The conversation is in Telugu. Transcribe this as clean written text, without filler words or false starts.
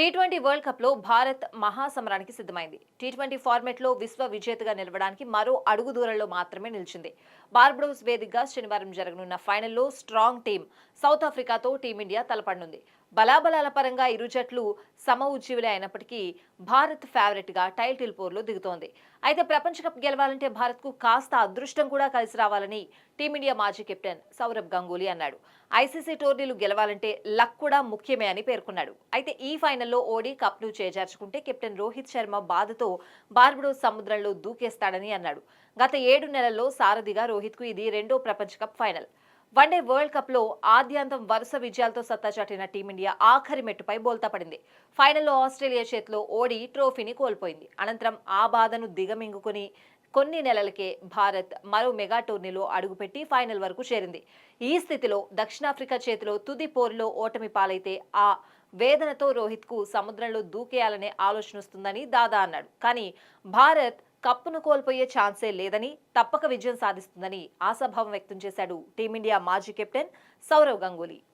టీ20 వరల్డ్ కప్ లో భారత్ మహాసమరానికి సిద్ధమైంది. టీ20 ఫార్మాట్ లో విశ్వ విజేతగా నిలవడానికి మరో అడుగు దూరంలో మాత్రమే నిలిచింది. బార్బడోస్ వేదికగా శనివారం జరగనున్న ఫైనల్లో స్ట్రాంగ్ టీం సౌత్ ఆఫ్రికాతో టీమిండియా తలపడనుంది. బలాబలాల పరంగా ఇరు జట్లు సమఉజ్జీవులే అయినప్పటికీ భారత్ ఫేవరెట్ గా టైటిల్ పోర్లో దిగుతోంది. అయితే ప్రపంచ కప్ గెలవాలంటే భారత్ కు కాస్త అదృష్టం కూడా కలిసి రావాలని టీమిండియా మాజీ కెప్టెన్ సౌరవ్ గంగూలీ అన్నాడు. ఐసీసీ టోర్నీలు గెలవాలంటే లక్ కూడా ముఖ్యమే అని పేర్కొన్నాడు. అయితే ఈ ఫైనల్లో ఓడి కప్ ను చేజార్చుకుంటే కెప్టెన్ రోహిత్ శర్మ బాధతో బార్బడోస్ సముద్రంలో దూకేస్తాడని అన్నాడు. గత 7 నెలల్లో సారథిగా రోహిత్ కు ఇది రెండో ప్రపంచ cup final. One day world cup లో ఆద్యాంతం వరుస విజయాలతో సత్తా చాటిన టీమిండియా ఆఖరి మెట్టుపై బోల్తా పడింది. ఫైనల్లో ఆస్ట్రేలియా చేతిలో ఓడి ట్రోఫీని కోల్పోయింది. అనంతరం ఆ బాధను దిగమింగుకుని కొన్ని నెలలకే భారత్ మరో మెగా టోర్నీలో అడుగుపెట్టి ఫైనల్ వరకు చేరింది. ఈ స్థితిలో దక్షిణాఫ్రికా చేతిలో తుది పోరులో ఓటమి పాలైతే ఆ వేదనతో రోహిత్ కు సముద్రంలో దూకేయాలనే ఆలోచన వస్తుందని దాదా అన్నాడు. కానీ భారత్ కప్పును కోల్పోయే ఛాన్సే లేదని, తప్పక విజయం సాధిస్తుందని ఆశాభావం వ్యక్తం చేశాడు టీమిండియా మాజీ కెప్టెన్ సౌరవ్ గంగూలీ.